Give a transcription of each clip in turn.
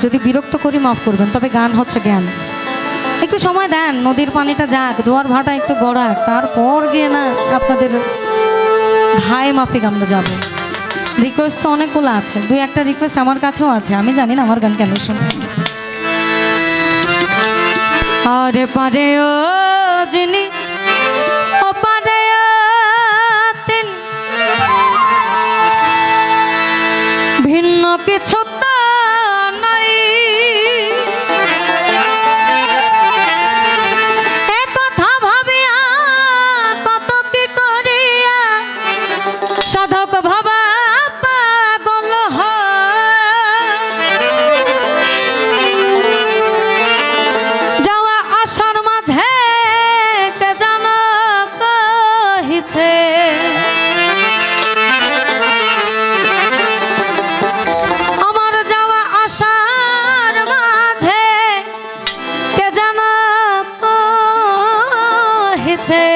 যদি বিরক্ত করি মাফ করবেন, তবে গান হচ্ছে জ্ঞান। একটু সময় দেন, নদীর পানিটা যাক, জোয়ার ভাটা একটু গড়াক, তারপর গিয়ে না আপনাদের ভাই মাফিক আমরা যাব। রিকোয়েস্ট তো অনেকগুলো আছে, দুই একটা রিকোয়েস্ট আমার কাছেও আছে, আমি জানি না আমার গান কেন শুনে। আরে পারে ও যিনি ও পারে তিন, ভিন্ন কিছু তো নাই, এ কথা ভাবিয়া কত কি করিয়া সাধক ভাবা পাগল যাওয়া আসার মাঝে কে জান কহিছে, আমার যাওয়া আসার মাঝে কে জান কহিছে,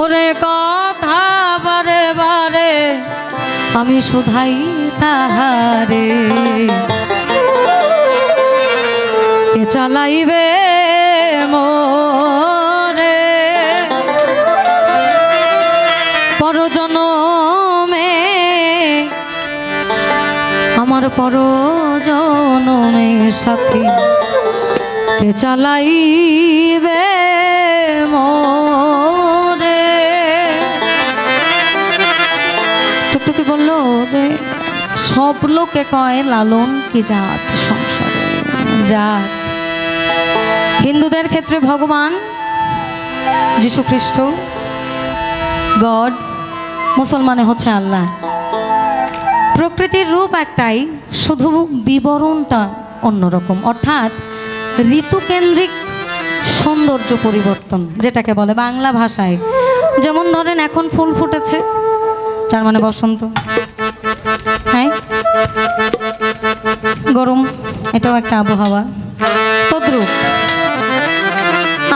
ওরে কথা বারে বারে আমি শুধাই তাহারে, কে চালাইবে মোরে পরজনমে, আমার পরজনমে সাথী, কে চালাইবে মোরে। টুকটুকি বলল যে সব লোকে কয় লালন কি জাত সংসারে, জাত হিন্দুদের ক্ষেত্রে ভগবান যীশু খ্রিস্ট গড, মুসলমানে হচ্ছে আল্লাহ। প্রকৃতির রূপ একটাই, শুধু বিবরণটা অন্যরকম, অর্থাৎ ঋতুকেন্দ্রিক সৌন্দর্য পরিবর্তন যেটাকে বলে বাংলা ভাষায়। যেমন ধরেন এখন ফুল ফুটেছে, তার মানে বসন্ত, হ্যাঁ গরম, এটাও একটা আবহাওয়া। তদ্রূপ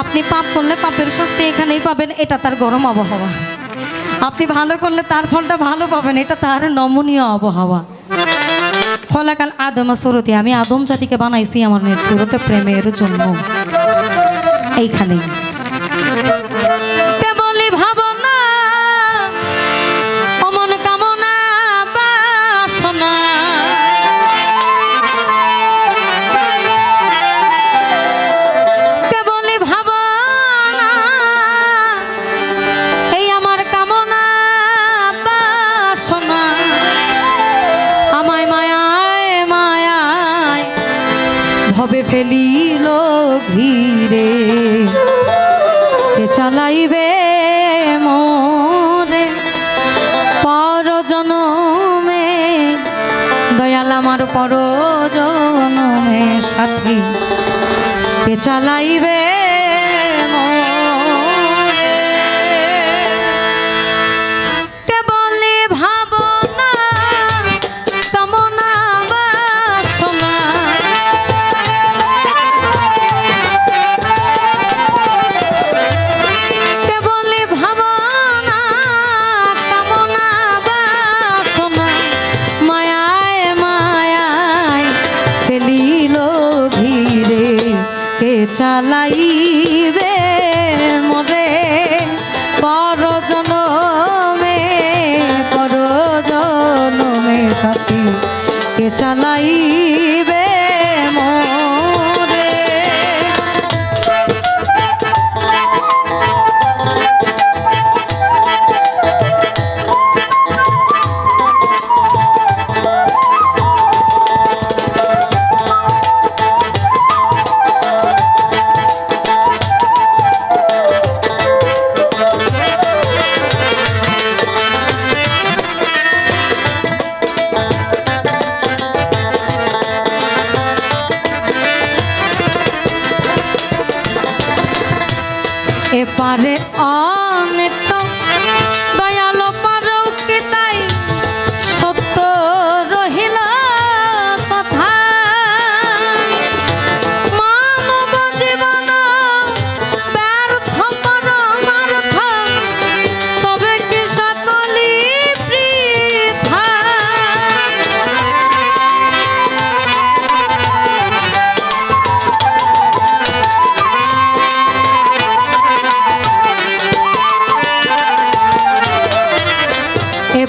আপনি পাপ করলে পাপের শাস্তি এখানেই পাবেন, এটা তার গরম আবহাওয়া। আপনি ভালো করলে তার ফলটা ভালো পাবেন, এটা তার নমনীয় আবহাওয়া। খলাকাল আদম সুরতি, আমি আদম জাতিকে বানাইছি আমার নেট সুরতে প্রেমের জন্য। এইখানে কেবলই ভাবনা অমন কামনা বাসনা, কেবলই ভাবনা এই আমার কামনা বাসনা, আমায় মায়ায় মায়ায় ভবে ফেলিল ঘিরে, কে চালাইবে মোরে পরজনমে, দয়াল আমার পরজনমে সাথী, কে চালাইবে মোরে। কেবলই ভাবনা কামনা বাসনা, কেবলই ভাবনা কামনা বাসনা, মায়ায় মায়ায় ফেলিল ঘিরে, কে চালাইবে মোরে পরজনমে, পরজনমে সাথী, কে চালাইবে মোরে।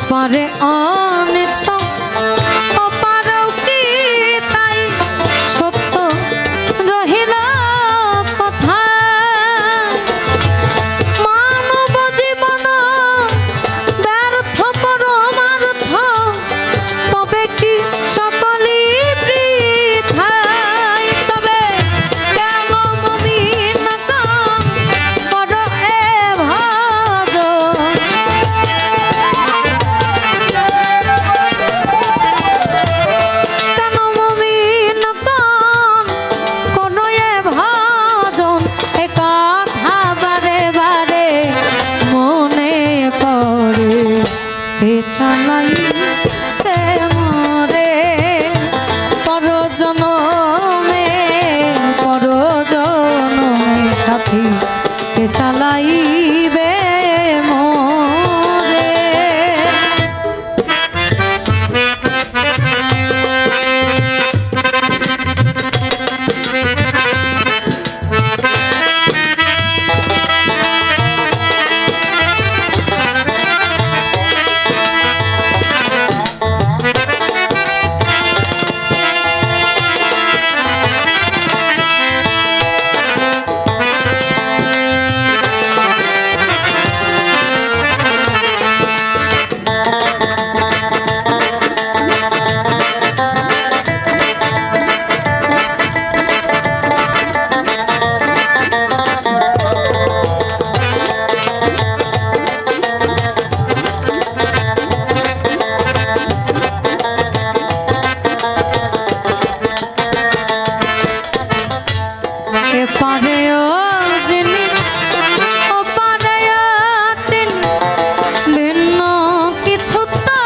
এপারে অনিত্য ওপারেও কি তাই সত্য রহিল কথা মানব জীবন ব্যর্থ পরমার্থ তবে কি সকলই বৃথায় তবে কেন মুমিন করো এ ভজ কেন মুমিন করো এ ভজন এ কথা বারে বারে মনে করে এ চালাই মরে পরজনমে পরজনমে সাথী এ চালাইবে মোরে এপারেও যিনি ওপারেও তিনি ভিন্ন কিছু তো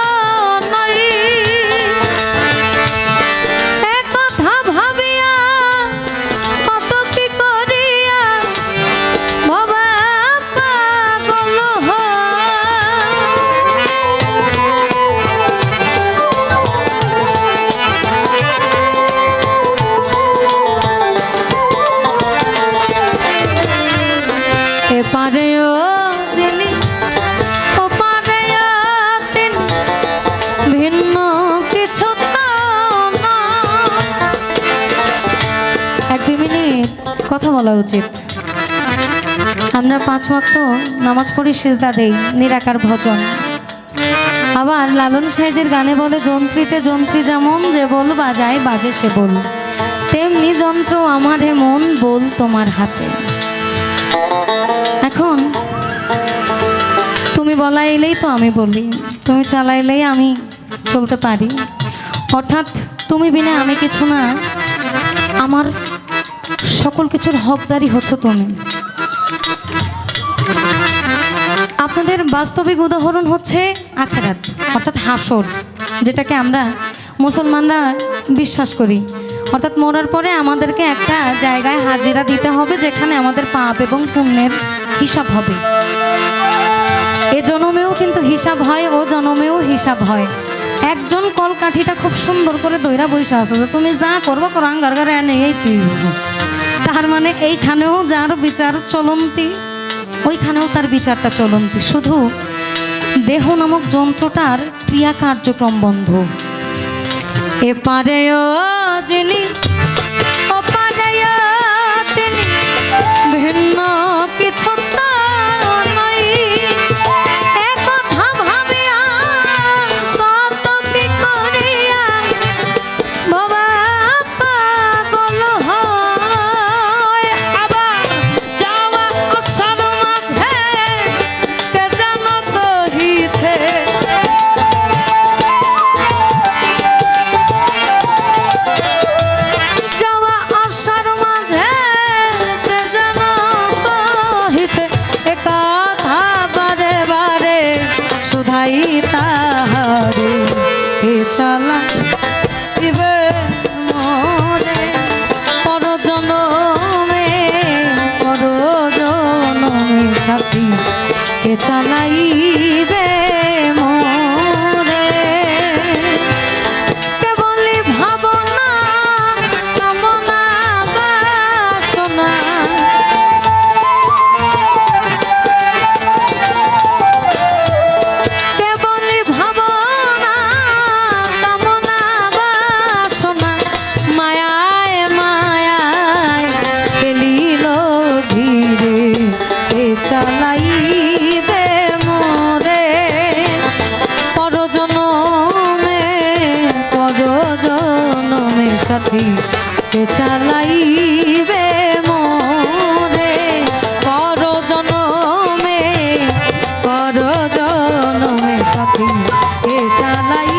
নাই একথা ভাবিয়া কত কি করিয়া ভবা পাগল এপারেও যিনি ওপারেও তিনি ভিন্ন কিছু তো না এক দুই মিনিট কথা বলা উচিত আমরা 5 ওয়াক্ত নামাজ পড়ি সিজদা দেই নিরাকার ভজন আবার লালন সাহেজের গানে বলে যন্ত্রীতে যন্ত্রী যেমন যে বল বাজায় বাজে সে বল তেমনি যন্ত্র আমার হে মন বল তোমার হাতে এখন তুমি বলাইলেই তো আমি বলি তুমি চালাইলেই আমি চলতে পারি অর্থাৎ তুমি বিনা আমি কিছু না আমার সকল কিছুর হকদারি হচ্ছে তুমি আপনাদের বাস্তবিক উদাহরণ হচ্ছে আখিরাত অর্থাৎ হাসর যেটাকে আমরা মুসলমানরা বিশ্বাস করি অর্থাৎ মরার পরে আমাদেরকে একটা জায়গায় হাজিরা দিতে হবে যেখানে আমাদের পাপ এবং পুণ্যের হিসাব হবে এ জনমেও কিন্তু হিসাব হয় ও জনমেও হিসাব হয় একজন কলকাঠিটা খুব সুন্দর করে দইরা বসে আছে যে তুমি যা করবো কোরআন গারগারে এনে এই তার মানে এইখানেও যার বিচার চলন্তি ওইখানেও তার বিচারটা চলন্তি শুধু দেহ নামক যন্ত্রটার ক্রিয়া কার্যক্রম বন্ধ এপারেও যিনি ওপারেও তিনি ভিন্ন কিছু তো নাই একথা ভাবিয়া কত কি করিয়া বাবা পাগল হয় আবার যাওয়া আসার মাঝে কে যেন কহিছে সুধাই তাহারে এ চালা দিবে মরে পরজনমে পরজনমে সাথী কে চালাইবে মোরে কেবলি ভাবনা কামনা বাসনা কেবলি ভাব জনমে সাথী কে চালাই